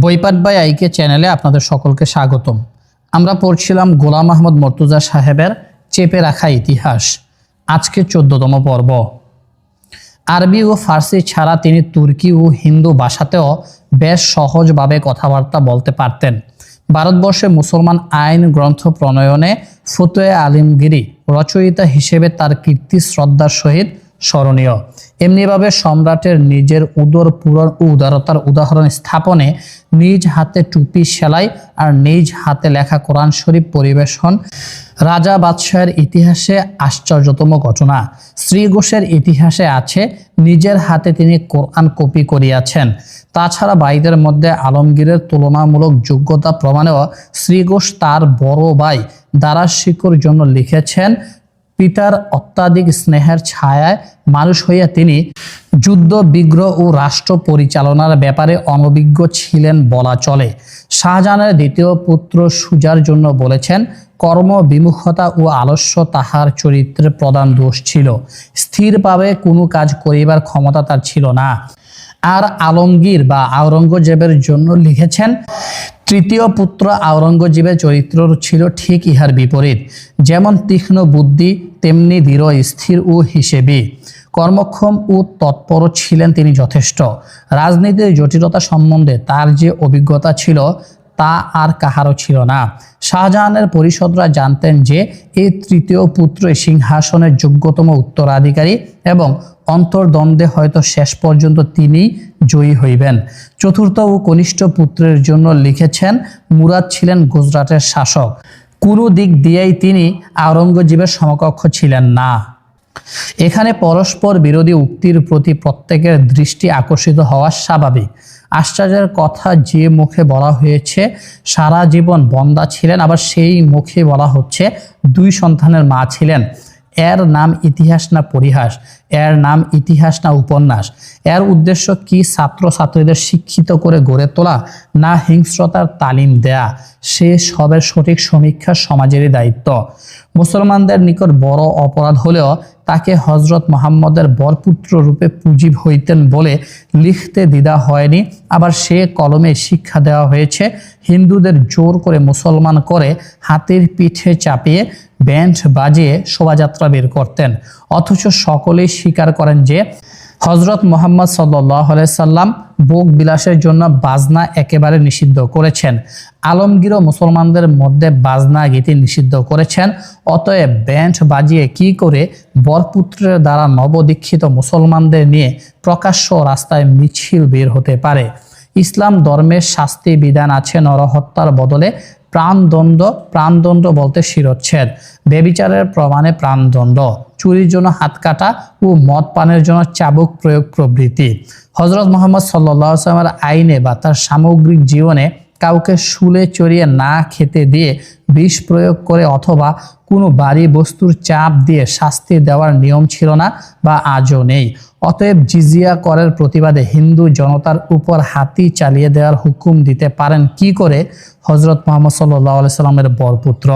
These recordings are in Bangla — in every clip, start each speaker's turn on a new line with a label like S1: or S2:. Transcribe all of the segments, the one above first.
S1: বইপাঠ বাই আইকে চ্যানেলে আপনাদের সকলকে স্বাগতম। আমরা পড়ছিলাম গোলাম আহমদ মর্তুজা সাহেবের চেপে রাখা ইতিহাস। আজকে 14তম পর্ব। আরবি ও ফার্সি ছাড়া তিনি তুর্কি ও হিন্দু ভাষাতেও বেশ সহজভাবে কথাবার্তা বলতে পারতেন। ভারতবর্ষে মুসলমান আইন গ্রন্থ প্রণয়নে ফতোয়া আলমগীরি রচয়িতা হিসেবে তার কীর্তি শ্রদ্ধার সহিত স্মরণীয়। এমনিভাবে সম্রাটের নিজের উদর পূরণ ও উদারতার উদাহরণ স্থাপনে নিজ হাতে টুপি সেলাই আর নিজ হাতে লেখা কোরআন শরীফ পরিবেশন রাজা বাদশাহের ইতিহাসে আশ্চর্যতম ঘটনা। শ্রী ঘোষের ইতিহাসে আছে নিজের হাতে তিনি কোরআন কপি করিয়াছেন। তাছাড়া ভাইদের মধ্যে আলমগীরের তুলনামূলক যোগ্যতা প্রমাণেও শ্রী ঘোষ তার বড় ভাই দারাজ শিকোর জন্য লিখেছেন, পিতার অত্যাধিক স্নেহের ছায়ায় মানুষ হইয়া তিনি যুদ্ধ বিগ্রহ ও রাষ্ট্র পরিচালনার ব্যাপারে অনভিজ্ঞ ছিলেন বলা চলে। শাহজাহানের দ্বিতীয় পুত্র সুজার জন্য বলেছেন, কর্ম বিমুখতা ও আলস্য তাহার চরিত্রের প্রধান দোষ ছিল। স্থিরভাবে কোনো কাজ করিবার ক্ষমতা তার ছিল না। আর আলমগীর বা আওরঙ্গজেবের জন্য লিখেছেন, তৃতীয় পুত্র আওরঙ্গজেবের চরিত্র ছিল ঠিক ইহার বিপরীত। যেমন তীক্ষ্ণ বুদ্ধি তেমনি দৃঢ় স্থির ও হিসেবি। কর্মক্ষম ও তৎপর ছিলেন তিনি যথেষ্ট। রাজনীতির জটিলতা সম্বন্ধে তার যে অভিজ্ঞতা ছিল তা আর কাহারও ছিল না। শাহজাহানের পরিষদরা জানতেন যে এই তৃতীয় পুত্রই সিংহাসনের যোগ্যতম উত্তরাধিকারী এবং অন্তর্দ্বন্দ্বে হয়তো শেষ পর্যন্ত তিনিই জয়ী হইবেন। চতুর্থ ও কনিষ্ঠ পুত্রের জন্য লিখেছেন, মুরাদ ছিলেন গুজরাটের শাসক। কোনো দিক দিয়েই তিনি আওরঙ্গজেবের সমকক্ষ ছিলেন না। এখানে পরস্পর বিরোধী উক্তির প্রতি প্রত্যেকের দৃষ্টি আকর্ষিত হওয়া স্বাভাবিক। আশ্চর্যের কথা, যে মুখে বলা হয়েছে সারা জীবন বন্দা ছিলেন, আবার সেই মুখে বলা হচ্ছে 2 সন্তানের মা ছিলেন। এর নাম ইতিহাস না পরিহাস? এর নাম ইতিহাস না উপন্যাস? এর উদ্দেশ্য কি ছাত্রছাত্রীদের শিক্ষিত করে গড়ে তোলা, না হিংস্রতার তালিম দেয়া? সে সবের সঠিক সমীক্ষা সমাজেরই দায়িত্ব। মুসলমানদের নিকট বড় অপরাধ হলেও তাকে হজরত মোহাম্মদের বরপুত্র রূপে পুঁজি হইতেন বলে লিখতে দ্বিধা হয়নি। আবার সে কলমে শিক্ষা দেওয়া হয়েছে হিন্দুদের জোর করে মুসলমান করে হাতির পিঠে চাপিয়ে ব্যান্ড বাজিয়ে শোভাযাত্রা বের করতেন। অথচ সকলেই স্বীকার করেন যে হজরত মুহাম্মদ সাল্লাল্লাহু আলাইহি সাল্লাম ভোগ বিলাসের জন্য বাজনা একেবারে নিষিদ্ধ করেছেন। আলমগীরও মুসলমানদের মধ্যে বাজনা গীতি নিষিদ্ধ করেছেন। অতএব ব্যান্ড বাজিয়ে কি করে বরপুত্রের দ্বারা নবদীক্ষিত মুসলমানদের নিয়ে প্রকাশ্য রাস্তায় মিছিল বের হতে পারে? ইসলাম ধর্মের শাস্তি বিধান আছে নরহত্যার বদলে প্রাণদণ্ড। প্রাণদণ্ড বলতে শিরচ্ছেদ, ব্যভিচারের প্রমাণে প্রাণদণ্ড, চুরির জন্য হাত কাটা ও মদ পানের জন্য চাবুক প্রয়োগ প্রভৃতি। হজরত মুহাম্মদ সাল্লাল্লাহু আলাইহি ওয়াসাল্লামের আইনে বা তার সামগ্রিক জীবনে কাউকে শুলে চড়িয়ে না খেতে দিয়ে বিষ প্রয়োগ করে অথবা কোনো ভারী বস্তুর চাপ দিয়ে শাস্তি দেওয়ার নিয়ম ছিল না বা আজও নেই। অতএব জিজিয়া করের প্রতিবাদে হিন্দু জনতার উপর হাতি চালিয়ে দেওয়ার হুকুম দিতে পারেন কি করে হজরত মুহাম্মদ সাল্লাল্লাহু আলাইহি সাল্লামের বরপুত্র?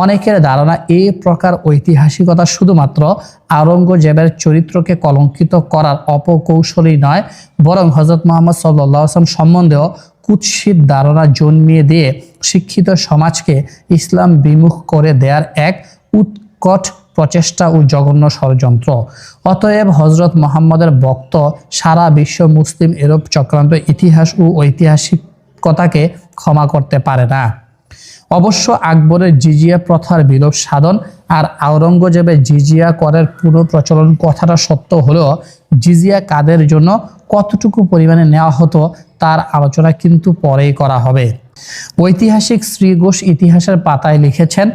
S1: অনেকের ধারণা এই প্রকার ঐতিহাসিকতা শুধুমাত্র আওরঙ্গজেবের চরিত্রকে কলঙ্কিত করার অপকৌশলই নয়, বরং হজরত মুহাম্মদ সাল্লাল্লাহু আলাইহি ওয়াসাল্লাম সম্বন্ধেও কুৎসিত ধারণা জন্মিয়ে দিয়ে শিক্ষিত সমাজকে ইসলাম বিমুখ করে দেওয়ার এক উৎকট প্রচেষ্টা ও জঘন্য ষড়যন্ত্র। অতএব হজরত মুহাম্মদের ভক্ত সারা বিশ্ব মুসলিম এরূপ চক্রান্ত ইতিহাস ও ঐতিহাসিকতাকে ক্ষমা করতে পারে না। অবশ্য আকবরের জিজিয়া প্রথার বিলোপ সাধন আর আওরঙ্গজেবের জিজিয়া করের পুনঃপ্রচলন কথাটা সত্য হলেও জিজিয়া কাদের জন্য কতটুকু পরিমাণে নেওয়া হতো তার আলোচনা কিন্তু পরেই করা হবে। ঐতিহাসিক শ্রী ঘোষ ইতিহাসের পাতায় লিখেছেন,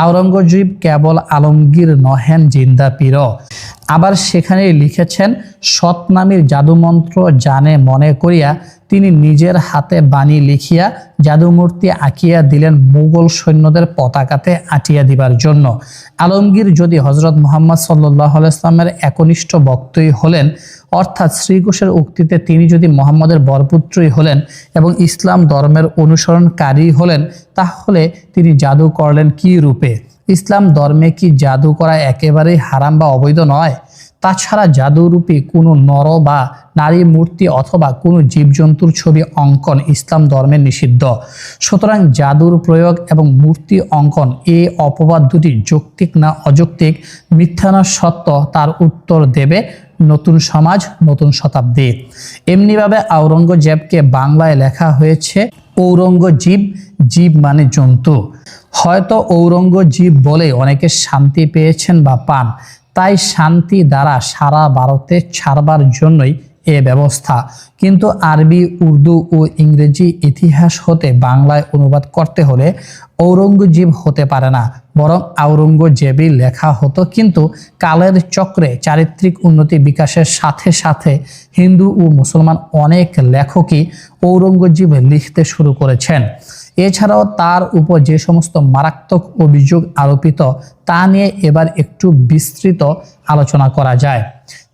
S1: আওরঙ্গজেব কেবল আলমগীর নহেন জিন্দা পীর। আবার সেখানে লিখেছেন, সৎনামীর জাদুমন্ত্র জানে মনে করিয়া তিনি নিজের হাতে বাণী লিখিয়া জাদুমূর্তি আঁকিয়া দিলেন মুঘল সৈন্যদের পতাকাতে আঁটিয়া দিবার জন্য। আলমগীর যদি হজরত মুহাম্মদ সাল্লাল্লাহু আলাইহি ওয়াসাল্লামের একনিষ্ঠ ভক্তই হলেন, অর্থাৎ শ্রী ঘোষের উক্তিতে তিনি যদি মুহাম্মদের বরপুত্রই হলেন এবং ইসলাম ধর্মের অনুসরণকারী হলেন, তাহলে তিনি জাদু করলেন কি রূপে? ইসলাম ধর্মে কি জাদু করা একেবারেই হারাম বা অবৈধ নয়? তাছাড়া জাদুরূপী কোনো নর বা নারী মূর্তি অথবা কোনো জীবজন্তুর ছবি অঙ্কন ইসলাম ধর্মে নিষিদ্ধ। সুতরাং জাদুর প্রয়োগ এবং মূর্তি অঙ্কন এই অপবাদ দুটি যৌক্তিক না অযৌক্তিক, মিথ্যা না সত্য, তার উত্তর দেবে নতুন সমাজ, নতুন শতাব্দী। এমনিভাবে আওরঙ্গজেবকে বাংলায় লেখা হয়েছে ঔরঙ্গজীব, জীব মানে জন্তু। হয়তো ঔরঙ্গজীব বলে অনেকে শান্তি পেয়েছেন বা পান, তাই শান্তি দ্বারা সারা ভারতে ছাড়বার জন্যই এ ব্যবস্থা। কিন্তু আরবি, উর্দু ও ইংরেজি ইতিহাস হতে বাংলায় অনুবাদ করতে হলে ঔরঙ্গজীব হতে পারে না, বরং আওরঙ্গজেবই লেখা হতো। কিন্তু কালের চক্রে চারিত্রিক উন্নতি বিকাশের সাথে সাথে হিন্দু ও মুসলমান অনেক লেখকই ঔরঙ্গজীব লিখতে শুরু করেছেন। এছাড়াও তার উপর যে সমস্ত মারাত্মক অভিযোগ আরোপিত তা নিয়ে এবার একটু বিস্তৃত আলোচনা করা যায়।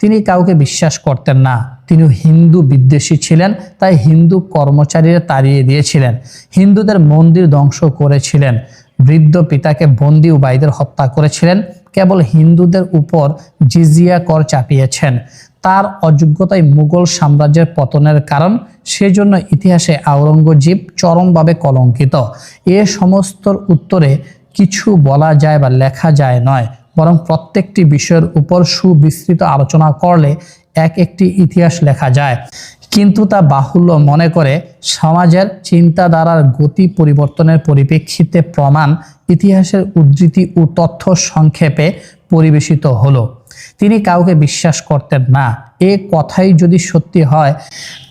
S1: তিনি কাউকে বিশ্বাস করতেন না, তিনি হিন্দু বিদ্বেষী ছিলেন, তাই হিন্দু কর্মচারীরা তাড়িয়ে দিয়েছিলেন, হিন্দুদের মন্দির ধ্বংস করেছিলেন, বৃদ্ধ পিতাকে বন্দী ও ভাইদের হত্যা করেছিলেন, কেবল হিন্দুদের উপর জিজিয়া কর চাপিয়েছেন। তার অযোগ্যতায় মুঘল সাম্রাজ্যের পতনের কারণ, সেজন্য ইতিহাসে আওরঙ্গজেব চরমভাবে কলঙ্কিত। এ সমস্ত উত্তরে কিছু বলা যায় বা লেখা যায় নয়, বরং প্রত্যেকটি বিষয়ের উপর সুবিস্তৃত আলোচনা করলে এক একটি ইতিহাস লেখা যায়। কিন্তু তা বাহুল্য মনে করে সমাজের চিন্তাধারার গতি পরিবর্তনের পরিপ্রেক্ষিতে প্রমাণ, ইতিহাসের উদ্ধৃতি ও তথ্য সংক্ষেপে পরিবেশিত হলো। তিনি কাউকে বিশ্বাস করতেন না, এ কথাই যদি সত্যি হয়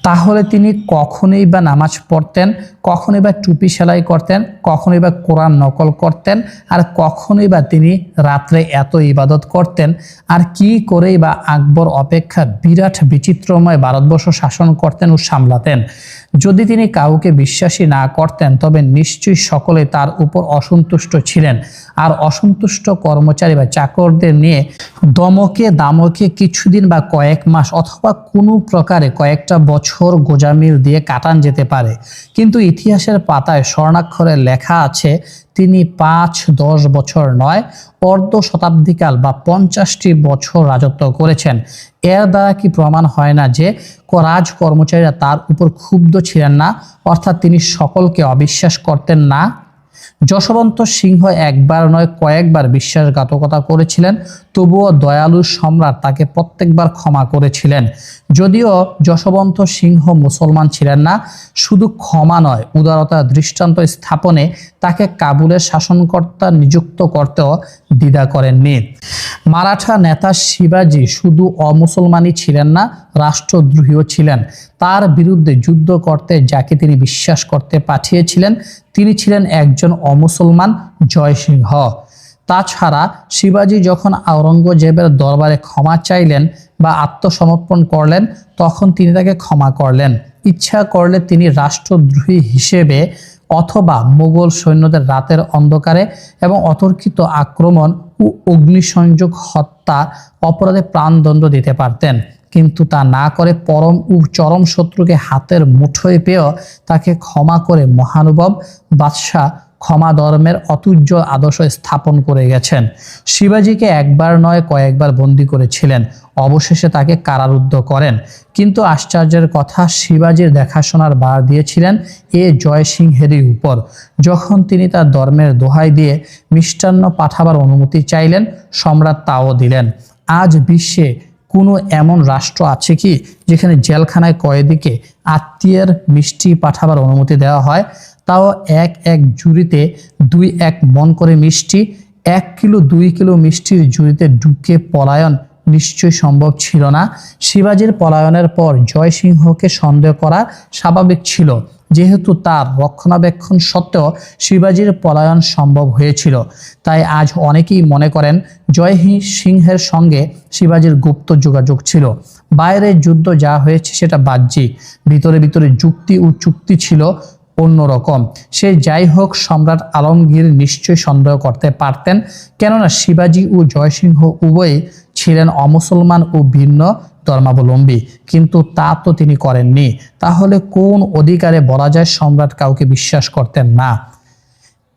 S1: তাহলে তিনি কখনোই বা নামাজ পড়তেন, কখনোই বা টুপি সেলাই করতেন, কখনোই বা কোরআন নকল করতেন, আর কখনোই বা তিনি রাত্রে এত ইবাদত করতেন, আর কি করেই বা আকবর অপেক্ষা বিরাট বিচিত্রময় ভারতবর্ষ শাসন করতেন ও সামলাতেন। যদি তিনি কাউকে বিশ্বাসী না করতেন তবে নিশ্চয়ই সকলে তার উপর অসন্তুষ্ট ছিলেন, আর অসন্তুষ্ট কর্মচারী বা চাকরদের নিয়ে দমকে দামকে কিছুদিন বা কয়েক মাস অথবা কোনো প্রকারে কয়েকটা বছর গোজামিল দিয়ে কাটান যেতে পারে। কিন্তু ইতিহাসের পাতায় স্বর্ণাক্ষরে লেখা আছে তিনি 5-10 বছর নয়, অর্ধ শতাব্দীকাল বা 50টি বছর রাজত্ব করেছেন। এর দ্বারা কি প্রমাণ হয় না যে রাজ কর্মচারীরা তার উপর ক্ষুব্ধ ছিলেন না, অর্থাৎ তিনি সকলকে অবিশ্বাস করতেন না? যশবন্ত সিংহ একবার নয় কয়েকবার বিশ্বাসঘাতকতা করেছিলেন, তবুও দয়ালু সম্রাট তাকে প্রত্যেকবার ক্ষমা করেছিলেন। যদিও যশবন্ত সিংহ মুসলমান ছিলেন না, শুধু ক্ষমা নয়, উদারতার দৃষ্টান্ত স্থাপনে তাকে কাবুলের শাসনকর্তা নিযুক্ত করতেও দ্বিধা করেননি। মারাঠা নেতা শিবাজি শুধু অমুসলমানই ছিলেন না, রাষ্ট্রদ্রোহীও ছিলেন। তার বিরুদ্ধে যুদ্ধ করতে যাকে তিনি বিশ্বাস করতে পাঠিয়েছিলেন তিনি ছিলেন একজন অমুসলমান, জয়সিংহ। তাছাড়া শিবাজি যখন আওরঙ্গজেবের দরবারে ক্ষমা চাইলেন বা আত্মসমর্পণ করলেন তখন তিনি তাকে ক্ষমা করলেন। ইচ্ছা করলে তিনি রাষ্ট্রদ্রোহী হিসেবে অথবা মুঘল সৈন্যদের রাতের অন্ধকারে এবং অতর্কিত আক্রমণ ও অগ্নিসংযোগ হত্যা অপরাধে প্রাণদণ্ড দিতে পারতেন, কিন্তু তা না করে পরম ও চরম শত্রুকে হাতের মুঠোয় পেয়েও তাকে ক্ষমা করে মহানুভব বাদশাহ ক্ষমা ধর্মের অতুজ্জ্বল আদর্শ স্থাপন করে গেছেন। শিবাজিকে একবার নয় কয়েকবার বন্দী করেছিলেন, অবশেষে তাকে কারারুদ্ধ করেন। কিন্তু আশ্চর্যের কথা, শিবাজির দেখাশোনার ভার দিয়েছিলেন এ জয়সিংহেরই উপর। যখন তিনি তার ধর্মের দোহাই দিয়ে মিষ্টান্ন পাঠাবার অনুমতি চাইলেন, সম্রাট তাও দিলেন। আজ বিশ্বে কোনো এমন রাষ্ট্র আছে কি যেখানে জেলখানায় কয়েদিকে আত্মীয়ের মিষ্টি পাঠাবার অনুমতি দেওয়া হয়, তাও এক ঝুড়িতে 2-1 মণ করে মিষ্টি? 1 কিলো 2 কিলো মিষ্টির ঝুড়িতে ঢুকে পলায়ন নিশ্চয় সম্ভব ছিল না। শিবাজির পলায়নের পর জয়সিংহকে সন্দেহ করা স্বাভাবিক ছিল, যেহেতু তার রক্ষণাবেক্ষণ সত্ত্বেও শিবাজির পলায়ন সম্ভব হয়েছিল। তাই আজ অনেকেই মনে করেন জয় সিংহের সঙ্গে শিবাজির গুপ্ত যোগাযোগ ছিল। বাইরে যুদ্ধ যা হয়েছে সেটা বাহ্যিক, ভিতরে ভিতরে যুক্তি ও চুক্তি ছিল অন্যরকম। সে যাই হোক, সম্রাট আলমগীর নিশ্চয় সন্দেহ করতে পারতেন, কেননা শিবাজি ও জয়সিংহ উভয়ই ছিলেন অমুসলমান ও ভিন্ন ধর্মাবলম্বী, কিন্তু তা তো তিনি করেননি। তাহলে কোন অধিকারে বলা যায় সম্রাট কাউকে বিশ্বাস করতেন না?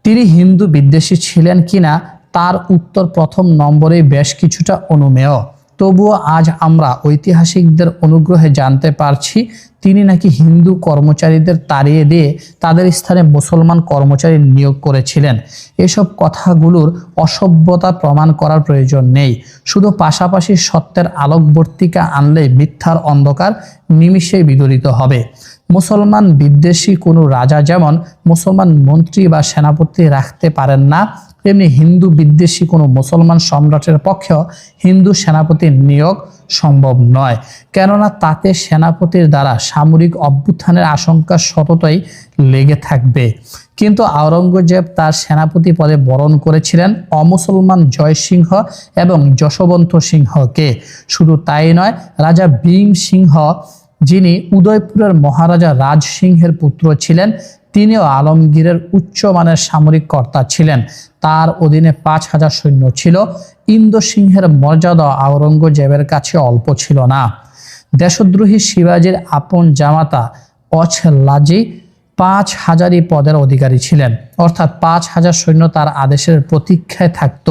S1: তিনি হিন্দু বিদ্বেষী ছিলেন কিনা তার উত্তর প্রথম নম্বরে বেশ কিছুটা অনুমেয়। তবুও আজ আমরা ঐতিহাসিকদের অনুগ্রহে জানতে পারছি তিনি নাকি হিন্দু কর্মচারীদের তাড়িয়ে দিয়ে তাদের স্থানে মুসলমান কর্মচারী নিয়োগ করেছিলেন। এসব কথাগুলোর অসভ্যতা প্রমাণ করার প্রয়োজন নেই, শুধু পাশাপাশি সত্যের আলোকবর্তিকা আনলে মিথ্যার অন্ধকার নিমিষেই বিদরিত হবে। মুসলমান বিদ্বেষী কোনো রাজা যেমন মুসলমান মন্ত্রী বা সেনাপতি রাখতে পারেন না, তেমনি হিন্দু বিদ্বেষী কোনো মুসলমান সম্রাটের পক্ষেও হিন্দু সেনাপতির নিয়োগ সম্ভব নয়, কেননা তাতে সেনাপতির দ্বারা সামরিক অভ্যুত্থানের আশঙ্কা সততই লেগে থাকবে। কিন্তু আওরঙ্গজেব তার সেনাপতি পদে বরণ করেছিলেন অমুসলমান জয়সিংহ এবং যশবন্ত সিংহকে। শুধু তাই নয়, রাজা ভীম সিংহ, যিনি উদয়পুরের মহারাজা রাজ সিংহের পুত্র ছিলেন, তিনিও আলমগীরের উচ্চমানের সামরিক কর্তা ছিলেন। তার অধীনে ৫,০০০ সৈন্য ছিল। ইন্দু সিংহের মর্যাদা আওরঙ্গজেবের কাছে অল্প ছিল না। দেশদ্রোহী শিবাজীর আপন জামাতা অছলাজি ৫,০০০ পদের অধিকারী ছিলেন, অর্থাৎ ৫,০০০ সৈন্য তার আদেশের প্রতীক্ষায় থাকত।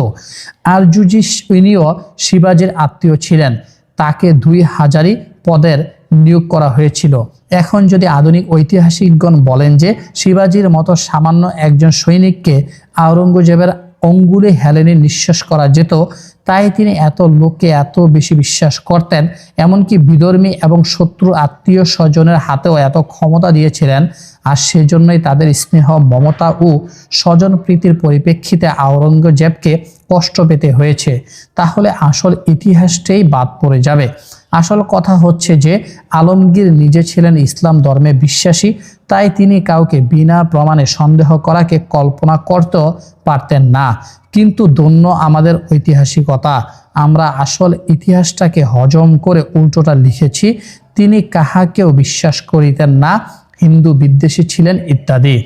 S1: আরজুজি ইনিও শিবাজীর আত্মীয় ছিলেন, তাকে ২,০০০ পদের নিয়োগ করা হয়েছিল। এখন যদি আধুনিক ঐতিহাসিকগণ বলেন যে শিবাজীর মতো সামান্য একজন সৈনিককে আওরঙ্গজেবের অঙ্গুলে হেলেনে নিঃশ্বাস করা যেত, তাই তিনি এত লোককে এত বেশি বিশ্বাস করতেন, এমনকি বিধর্মী এবং শত্রু আত্মীয় স্বজনের হাতেও এত ক্ষমতা দিয়েছিলেন, আর সেজন্যই তাদের স্নেহ, মমতা ও স্বজন প্রীতির পরিপ্রেক্ষিতে আওরঙ্গজেবকে কষ্ট পেতে হয়েছে, তাহলে আসল ইতিহাসটাই বাদ পড়ে যাবে। আসল কথা হচ্ছে যে আলমগীর নিজে ছিলেন ইসলাম ধর্মে বিশ্বাসী, তাই তিনি কাউকে বিনা প্রমাণে সন্দেহ করাকে কল্পনা করতেও পারতেন না। কিন্তু ধন্য আমাদের ঐতিহাসিকতা, আমরা আসল ইতিহাসটাকে হজম করে উল্টোটা লিখেছি। তিনি কাহাকেও বিশ্বাস করিতেন না, হিন্দু বিদ্বেষী ছিলেন ইত্যাদি।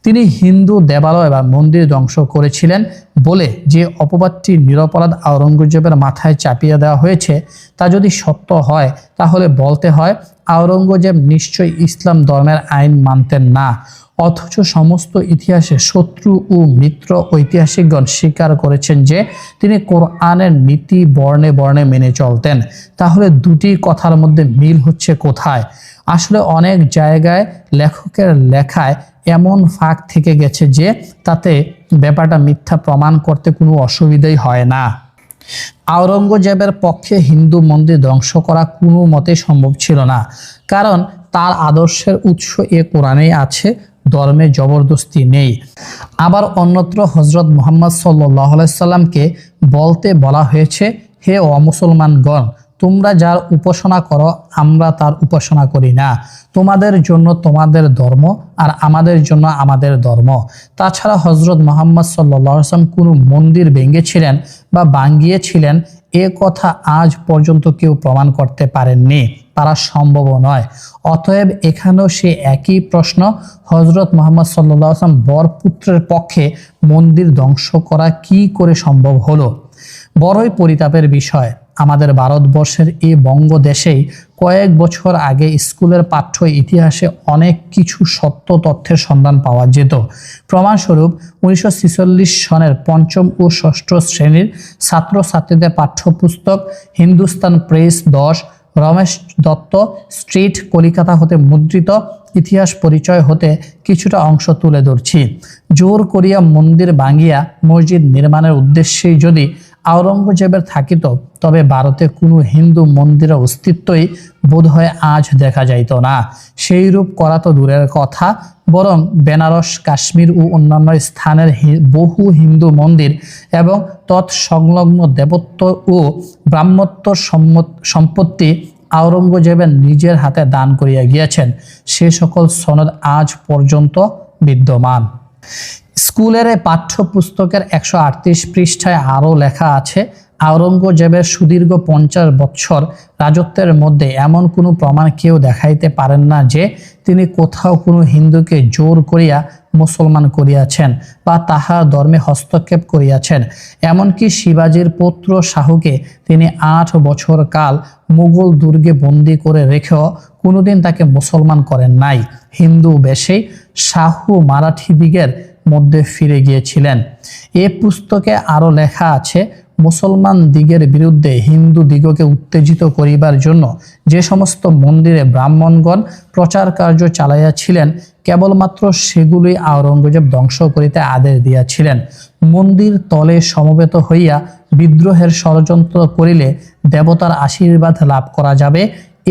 S1: তিনি হিন্দু দেবালয় বা মন্দির ধ্বংস করেছিলেন বলে যে অপবাদটি নিরপরাধ আওরঙ্গজেবের মাথায় চাপিয়ে দেওয়া হয়েছে, তা যদি সত্য হয় তাহলে বলতে হয় আওরঙ্গজেব নিশ্চয়ই ইসলাম ধর্মের আইন মানতেন না, অথচ সমস্ত ইতিহাসে শত্রু ও মিত্র ঐতিহাসিকগণ স্বীকার করেছেন যে তিনি কোরআনের নীতি বর্ণে বর্ণে মেনে চলতেন। তাহলে দুটি কথার মধ্যে মিল হচ্ছে কোথায়? আসলে অনেক জায়গায় লেখকের লেখায় এমন ফাঁক থেকে গেছে যে তাতে ব্যাপারটা মিথ্যা প্রমাণ করতে কোনো অসুবিধাই হয় না। আওরঙ্গজেবের পক্ষে হিন্দু মন্দির ধ্বংস করা কোনো মতে সম্ভব ছিল না, কারণ তার আদর্শের উৎস এ কোরআনেই আছে, ধর্মে জবরদস্তি নেই। আবার অন্যত্র হজরত মুহাম্মদ সাল্লাল্লাহু আলাইহি সাল্লামকে বলতে বলা হয়েছে, হে অমুসলমানগণ, তোমরা যার উপাসনা করো আমরা তার উপাসনা করি না, তোমাদের জন্য তোমাদের ধর্ম আর আমাদের জন্য আমাদের ধর্ম। তাছাড়া হজরত মুহাম্মদ সাল্লাল্লাহু আলাইহি ওয়াসাল্লাম কোনো মন্দির ভেঙেছিলেন বা ভাঙিয়েছিলেন এ কথা আজ পর্যন্ত কেউ প্রমাণ করতে পারেননি, তারা সম্ভব নয়। অতএব এখানেও সে একই প্রশ্ন, হজরত মুহাম্মদ সাল্লাল্লাহু আলাইহি ওয়াসাল্লাম বরপুত্রের পক্ষে মন্দির ধ্বংস করা কি করে সম্ভব হলো? বড়ই পরিতাপের বিষয়, আমাদের ভারতবর্ষের এই বঙ্গদেশেই কয়েক বছর আগে স্কুলের পাঠ্য ইতিহাসে অনেক কিছু সত্য তথ্যের সন্ধান পাওয়া যেত। প্রমাণস্বরূপ 1946 সনের ৫ম ও ৬ষ্ঠ শ্রেণীর ছাত্রছাত্রীদের পাঠ্যপুস্তক হিন্দুস্তান প্রেস ১০, রমেশ দত্ত স্ট্রিট, কলিকাতা হতে মুদ্রিত ইতিহাস পরিচয় হতে কিছুটা অংশ তুলে ধরছি। জোর করিয়া মন্দির ভাঙিয়া মসজিদ নির্মাণের উদ্দেশ্যেই যদি আওরঙ্গজেবের থাকিত, তবে ভারতে কোনো হিন্দু মন্দিরের অস্তিত্বই বোধহয় আজ দেখা যাইত না। সেই রূপ করা তো দূরের কথা, বরং বেনারস, কাশ্মীর ও অন্যান্য স্থানের বহু হিন্দু মন্দির এবং তৎসংলগ্ন দেবত্ব ও ব্রাহ্মত্ব সম্পত্তি আওরঙ্গজেবের নিজের হাতে দান করিয়া গিয়েছেন, সে সকল সনদ আজ পর্যন্ত বিদ্যমান। স্কুলের পাঠ্যপুস্তকের ১৩৮ পৃষ্ঠায় আরও লেখা আছে, আওরঙ্গজেবের সুদীর্ঘ ৫০ বৎসর রাজত্বের মধ্যে এমন কোনো প্রমাণ কেউ দেখাইতে পারেন না যে তিনি কোথাও কোনো হিন্দুকে জোর করিয়া মুসলমান করিয়াছেন বা তাহার ধর্মে হস্তক্ষেপ করিয়াছেন। এমনকি শিবাজীর পুত্র শাহুকে তিনি ৮ বছর কাল মুঘল দুর্গে বন্দী করে রেখেও কোনোদিন তাকে মুসলমান করেন নাই। হিন্দু বেশে শাহু মারাঠি দিগের মধ্যে ফিরে গিয়েছিলেন। এ পুস্তকে আরও লেখা আছে, মুসলমান দিগের বিরুদ্ধে হিন্দু দিগকে উত্তেজিত করিবার জন্য যে সমস্ত মন্দিরে ব্রাহ্মণগণ প্রচার কার্য চালাইয়াছিলেন, কেবলমাত্র সেগুলোই আওরঙ্গজেব ধ্বংস করিতে আদেশ দিয়াছিলেন। মন্দির তলে সমবেত হইয়া বিদ্রোহের ষড়যন্ত্র করিলে দেবতার আশীর্বাদ লাভ করা যাবে,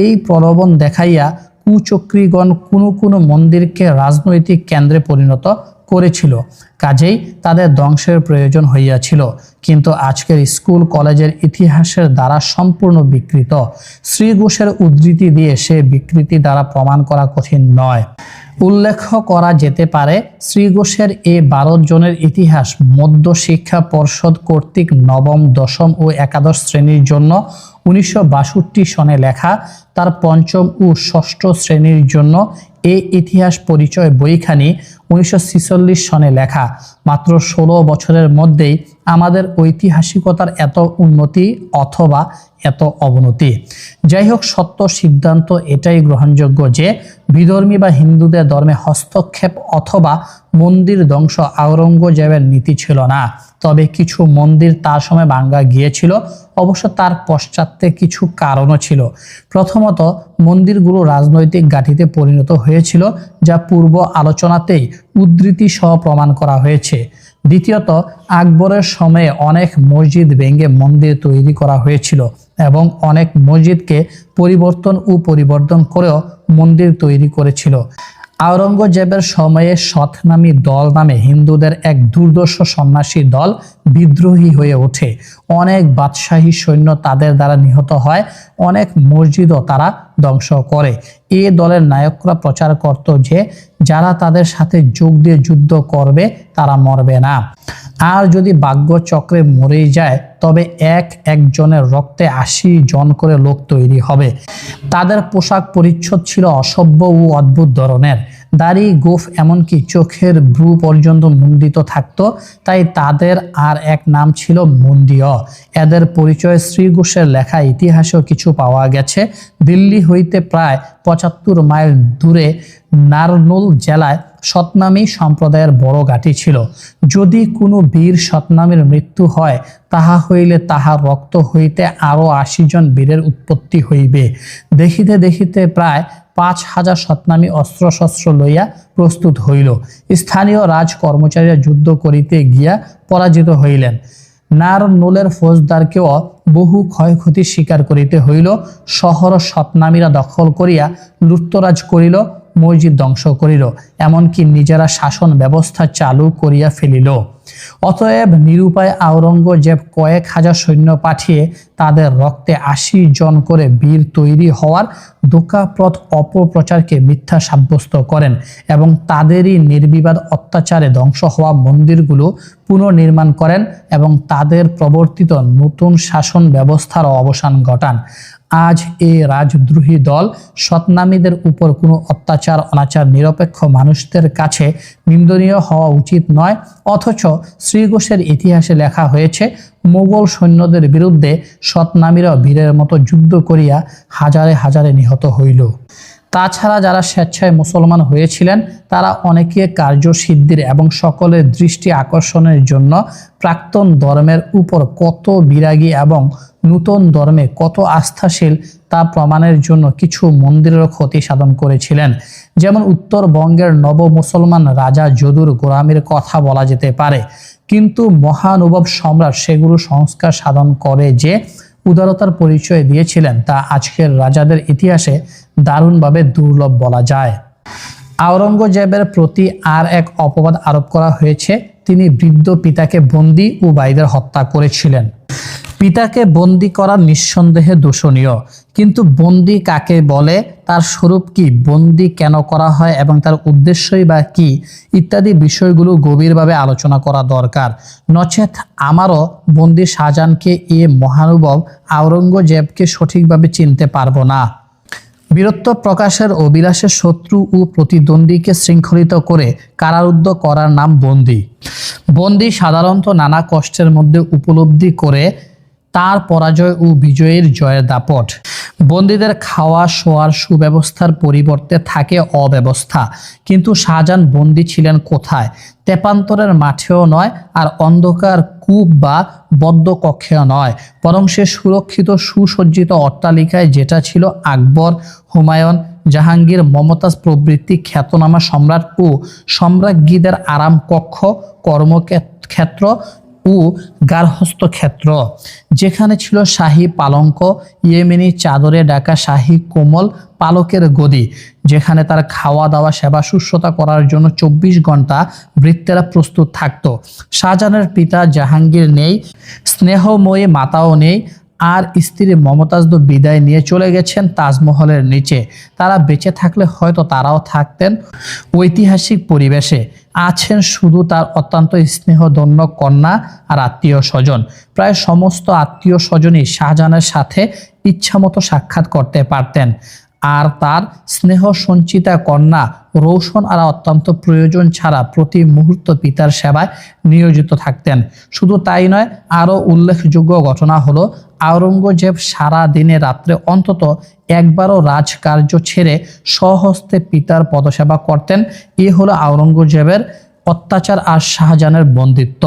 S1: এই প্রলোভন দেখাইয়া কুচক্রীগণ কোনো কোনো মন্দিরকে রাজনৈতিক কেন্দ্রে পরিণত করেছিল। কাজেই তাদের ধ্বংসের প্রয়োজন হইয়াছিল। কিন্তু আজকের স্কুল কলেজের ইতিহাসের দ্বারা সম্পূর্ণ বিকৃত। শ্রী ঘোষের উদ্ধৃতি দিয়ে সে বিকৃতি দ্বারা প্রমাণ করা কঠিন নয়। উল্লেখ করা যেতে পারে, শ্রী ঘোষের এই 12 জনের ইতিহাস মধ্য শিক্ষা পর্ষদ কর্তৃক নবম, দশম ও একাদশ শ্রেণীর জন্য 1962 সনে লেখা, তার পঞ্চম ও ষষ্ঠ শ্রেণীর জন্য এই ইতিহাস পরিচয় বইখানি 1946 সনে লেখা। মাত্র 16 বছরের মধ্যেই আমাদের ঐতিহাসিকতার এত উন্নতি অথবা এত অবনতি। যাই হোক, সত্য সিদ্ধান্ত এটাই গ্রহণযোগ্য যে বিধর্মী বা হিন্দুদের ধর্মে হস্তক্ষেপ অথবা মন্দির ধ্বংস আওরঙ্গজেবের নীতি ছিল না। তবে কিছু মন্দির তার সময় ভাঙ্গা গিয়েছিল। অবশ্য তার পশ্চাতে কিছু কারণও ছিল। প্রথমত, মন্দিরগুলো রাজনৈতিক ঘাঁটিতে পরিণত হয়েছিল, যা পূর্ব আলোচনাতেই উদ্ধৃতি সহ প্রমাণ করা হয়েছে। দ্বিতীয়ত, আকবরের সময়ে অনেক মসজিদ ভেঙে মন্দির তৈরি করা হয়েছিল এবং অনেক মসজিদকে পরিবর্তন করেও মন্দির তৈরি করেছিল। আওরঙ্গজেবের সময়ে সৎনামী দল নামে হিন্দুদের এক দুর্দর্শ সন্ন্যাসী দল বিদ্রোহী হয়ে ওঠে। অনেক বাদশাহী সৈন্য তাদের দ্বারা নিহত হয়, অনেক মসজিদও তারা ধ্বংস করে। এ দলের নায়করা প্রচার করত যে যারা তাদের সাথে যোগ দিয়ে যুদ্ধ করবে তারা মরবে না, আর যদি ভাগ্য চক্রে মরেই যায় তবে একজনের রক্তে 80 জন করে লোক তৈরি হবে। তাদের পোশাক পরিচ্ছদ ছিল অসভ্য ও অদ্ভুত ধরনের। দাড়ি, গোঁফ, এমনকি চোখের ভ্রু পর্যন্ত মুন্ডিত থাকত। তাই তাদের আর এক নাম ছিল মুন্ডীয়। এদের পরিচয় শ্রী ঘোষের লেখা ইতিহাসেও কিছু পাওয়া গেছে। দিল্লি হইতে প্রায় 75 মাইল দূরে নারনুল জেলায় সৎনামী সম্প্রদায়ের বড় ঘাঁটি ছিল। যদি কোনো বীর সৎনামীর মৃত্যু হয়, তাহা হইলে তাহার রক্ত হইতে আরো 80 জন বীরের উৎপত্তি হইবে। দেখিতে দেখিতে প্রায় 5000 সৎনামী অস্ত্রশস্ত্র লইয়া প্রস্তুত হইল। স্থানীয় রাজ কর্মচারীরা যুদ্ধ করিতে গিয়া পরাজিত হইলেন। নারনুলের ফৌজদারকেও বহু ক্ষয়ক্ষতি স্বীকার করিতে হইল। শহর সৎনামীরা দখল করিয়া লুটতরাজ করিল, মসজিদ ধ্বংস করিল, এমনকি নিজেরা শাসন ব্যবস্থা চালু করিয়া ফেলিল। অতএব নিরুপায় আওরঙ্গজেব কয়েক হাজার সৈন্য পাঠিয়ে তাদের রক্তে 80 জন করে বীর তৈরি হওয়ার ধোঁকাপ্রদ অপপ্রচারকে মিথ্যা সাব্যস্ত করেন এবং তাদেরই নির্বিবাদ অত্যাচারে ধ্বংস হওয়া মন্দিরগুলো পুনর্নির্মাণ করেন এবং তাদের প্রবর্তিত নতুন শাসন ব্যবস্থার অবসান ঘটান। আজ এই রাজদ্রোহী দল সৎনামীদের উপর কোনো অত্যাচার অনাচার নিরপেক্ষ মানুষদের কাছে নিন্দনীয় হওয়া উচিত নয়। অথচ শ্রী ঘোষের ইতিহাসে লেখা হয়েছে, মোগল সৈন্যদের বিরুদ্ধে সৎনামীরা বীরের মতো যুদ্ধ করিয়া হাজারে হাজারে নিহত হইল। তাছাড়া যারা স্বেচ্ছায় মুসলমান হয়েছিলেন তারা অনেকে কার্যসিদ্ধির এবং সকলের দৃষ্টি আকর্ষণের জন্য প্রাক্তন ধর্মের উপর কত বিরাগী এবং নূতন ধর্মে কত আস্থাশীল তা প্রমাণের জন্য কিছু মন্দিরের ক্ষতি সাধন করেছিলেন। যেমন উত্তরবঙ্গের নব মুসলমান রাজা যদুর গোলামীর কথা বলা যেতে পারে। কিন্তু মহানুভব সম্রাট সেগুলো সংস্কার সাধন করে যে উদারতার পরিচয় দিয়েছিলেন তা আজকের রাজাদের ইতিহাসে দারুণভাবে দুর্লভ বলা যায়। আওরঙ্গজেবের প্রতি আর এক অপবাদ আরোপ করা হয়েছে, তিনি বৃদ্ধ পিতাকে বন্দী ও ভাইদের হত্যা করেছিলেন। পিতাকে বন্দী করা নিঃসন্দেহে দূষণীয়, কিন্তু বন্দী কাকে বলে, তার স্বরূপ কি, বন্দী কেন করা হয় এবং তার উদ্দেশ্যই বা কি ইত্যাদি বিষয়গুলো গভীরভাবে আলোচনা করা দরকার। নচেত আমারও বন্দী শাহজাহানকে এ মহানুভব আওরঙ্গজেবকে সঠিকভাবে চিনতে পারবো না। বীরত্ব প্রকাশের অভিলাষে শত্রু ও প্রতিদ্বন্দ্বীকে শৃঙ্খলিত করে কারারুদ্ধ করার নাম বন্দী। বন্দী সাধারণত নানা কষ্টের মধ্যে উপলব্ধি করে তার পরাজয় ও বিজয়ের জয়ের দাপট। বন্দীদের খাওয়া শোয়ার সুব্যবস্থার পরিবর্তে থাকে অব্যবস্থা। কিন্তু শাহজাহান বন্দী ছিলেন কোথায়? তেপান্তরের মাঠেও নয়, আর অন্ধকার কূপ বা বদ্ধ কক্ষেও নয়, বরং সে সুরক্ষিত সুসজ্জিত অট্টালিকায়, যেটা ছিল আকবর, হুমায়ুন, জাহাঙ্গীর, মমতাজ প্রভৃতি খ্যাতনামা সম্রাট ও সম্রাজ্ঞীদের আরাম কক্ষ, কর্মক্ষেত্র ও গার্হস্থ্য ক্ষেত্র। যেখানে ছিল শাহী পালঙ্ক, ইয়েমেনি চাদরে ঢাকা শাহী কোমল পালকের গদি, যেখানে তার খাওয়া দাওয়া সেবা শুশ্রূষা করার জন্য 24 ঘন্টা ভৃত্যেরা প্রস্তুত থাকত। শাহজাহানের পিতা জাহাঙ্গীর নেই, স্নেহময়ী মাতাও নেই, আর স্ত্রী মমতাজ তো বিদায় নিয়ে চলে গেছেন তাজমহলের নিচে। তারা বেঁচে থাকলে হয়তো তারাও থাকতেন ঐতিহাসিক পরিবেশে। আছেন শুধু তার অত্যন্ত স্নেহধন্য কন্যা আর আত্মীয় স্বজন। প্রায় সমস্ত আত্মীয় স্বজনই শাহজাহানের সাথে ইচ্ছামতো সাক্ষাৎ করতে পারতেন, আর তার স্নেহ সঞ্চিতা কন্যা রৌশন আর অত্যন্ত প্রয়োজন ছাড়া প্রতি মুহূর্ত পিতার সেবায় নিয়োজিত থাকতেন। শুধু তাই নয়, আরও উল্লেখযোগ্য ঘটনা হলো আওরঙ্গজেব সারা দিনে রাত্রে অন্তত একবারও রাজকার্য ছেড়ে স্বহস্তে পিতার পদসেবা করতেন। এ হলো আওরঙ্গজেবের অত্যাচার আর শাহজাহানের বন্দিত্ব।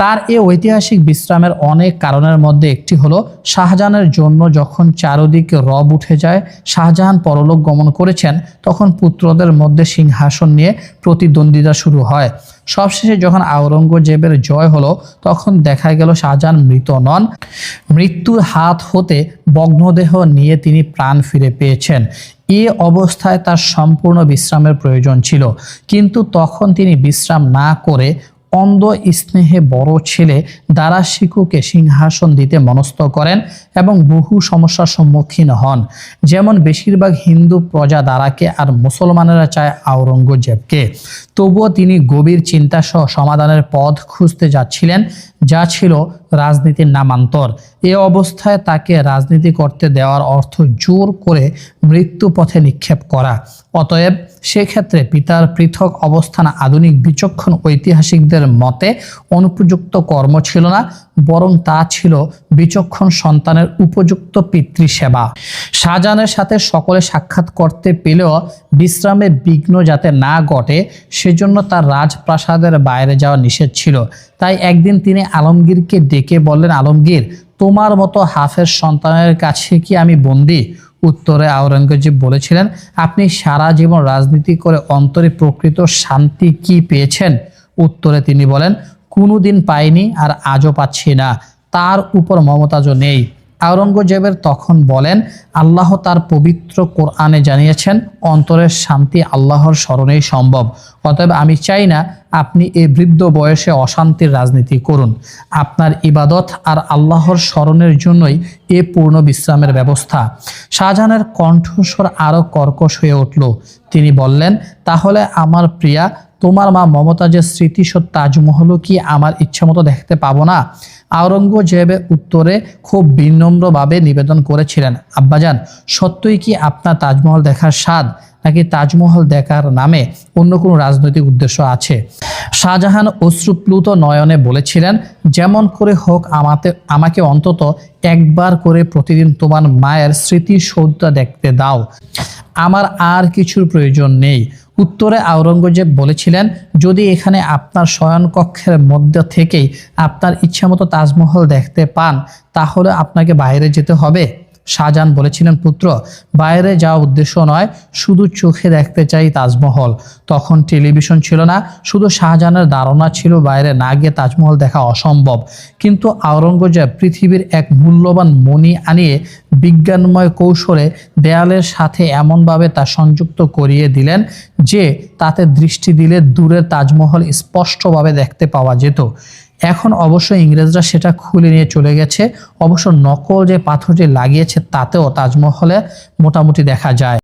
S1: তার এই ঐতিহাসিক বিশ্রামের অনেক কারণের মধ্যে একটি হলো শাহজাহানের জন্য যখন চারদিকে রব উঠে যায়, শাহজাহান পরলোক গমন করেছেন, তখন পুত্রদের মধ্যে সিংহাসন নিয়ে প্রতিদ্বন্দ্বিতা শুরু হয়। সবশেষে যখন আওরঙ্গজেবের জয় হলো, তখন দেখা গেল শাহজাহান মৃত নন, মৃত্যুর হাত হতে ভগ্নদেহ নিয়ে তিনি প্রাণ ফিরে পেয়েছেন। এ অবস্থায় তার সম্পূর্ণ বিশ্রামের প্রয়োজন ছিল, কিন্তু তখন তিনি বিশ্রাম না করে অন্ধ স্নেহে বড় ছেলে দারাশিকোকে সিংহাসন দিতে মনস্থ করেন এবং বহু সমস্যার সম্মুখীন হন। যেমন বেশিরভাগ হিন্দু প্রজা দারাকে আর মুসলমানেরা চায় আওরঙ্গজেবকে। তবুও তিনি গভীর চিন্তাসহ সমাধানের পথ খুঁজতে যাচ্ছিলেন, যা ছিল রাজনীতির নামান্তর। এ অবস্থায় তাকে রাজনীতি করতে দেওয়ার অর্থ জোর করে মৃত্যু পথে নিক্ষেপ করা। অতএব সেক্ষেত্রে পিতার পৃথক অবস্থান আধুনিক বিচক্ষণ ঐতিহাসিকদের মতে অনুপযুক্ত কর্ম ছিল না, বরং তা ছিল বিচক্ষণ সন্তানের উপযুক্ত পিতৃসেবা। শাহজাহানের সাথে সকলে সাক্ষাৎ করতে পেলেও বিশ্রামে বিঘ্ন যাতে না ঘটে, সেজন্য তার রাজপ্রাসাদের বাইরে যাওয়া নিষেধ ছিল। তাই একদিন তিনি আলমগীরকে ডেকে বললেন, আলমগীর, তোমার মতো হাফেজ সন্তানের কাছে কি আমি বন্দী? উত্তরে আওরঙ্গজেব বলেছিলেন, আপনি সারা জীবন রাজনীতি করে অন্তরে প্রকৃত শান্তি কি পেয়েছেন? উত্তরে তিনি বলেন, কোনোদিন পাইনি, আর আজও পাচ্ছি না। তার উপর মমতাজও নেই। আওরঙ্গজেবের তখন বলেন, আল্লাহ তার পবিত্র কোরআনে জানিয়েছেন, অন্তরের শান্তি আল্লাহর স্মরণেই সম্ভব। অতএব আমি চাই না আপনি এই বৃদ্ধ বয়সে অশান্তির রাজনীতি করুন। আপনার ইবাদত আর আল্লাহর স্মরণের জন্যই এ পূর্ণ বিশ্রামের ব্যবস্থা। শাহজাহানের কণ্ঠস্বর আরও কর্কশ হয়ে উঠল। তিনি বললেন, তাহলে আমার প্রিয়া, তোমার মা মমতাজের স্মৃতিসৌধ তাজমহলও কি আমার ইচ্ছামতো দেখতে পাবো না? আওরঙ্গজেবের উত্তরে খুব বিনম্রভাবে নিবেদন করেছিলেন, আব্বাজান, সত্যই কি আপনার তাজমহল দেখার স্বাদ, নাকি তাজমহল দেখার নামে অন্য কোনো রাজনৈতিক উদ্দেশ্য আছে? শাহজাহান অশ্রুপ্লুত নয়নে বলেছিলেন, যেমন করে হোক আমাকে অন্তত একবার করে প্রতিদিন তোমার মায়ের স্মৃতিসৌধটা দেখতে দাও, আমার আর কিছুর প্রয়োজন নেই। উত্তরে আওরঙ্গজেব বলেছিলেন, যদি এখানে আপনার শয়নকক্ষের মধ্যে থেকেই আপনার ইচ্ছামতো তাজমহল দেখতে পান, তাহলে আপনাকে বাইরে যেতে হবে। শাহজাহান বলেছিলেন, পুত্র, বাইরে যাওয়া উদ্দেশ্য নয়, শুধু চোখে দেখতে চাই তাজমহল। তখন টেলিভিশন ছিল না, শুধু শাহজাহানের ধারণা ছিল বাইরে না গিয়ে তাজমহল দেখা অসম্ভব। কিন্তু আওরঙ্গজেব পৃথিবীর এক মূল্যবান মণি আনিয়ে বিজ্ঞানময় কৌশলে দেয়ালের সাথে এমনভাবে তা সংযুক্ত করিয়ে দিলেন যে তাতে দৃষ্টি দিলে দূরের তাজমহল স্পষ্টভাবে দেখতে পাওয়া যেত। এখন অবশ্য ইংরেজরা সেটা খুলে নিয়ে চলে গেছে। অবশ্য নকল যে পাথরটি লাগিয়েছে তাতেও তাজমহলে মোটামুটি দেখা যায়।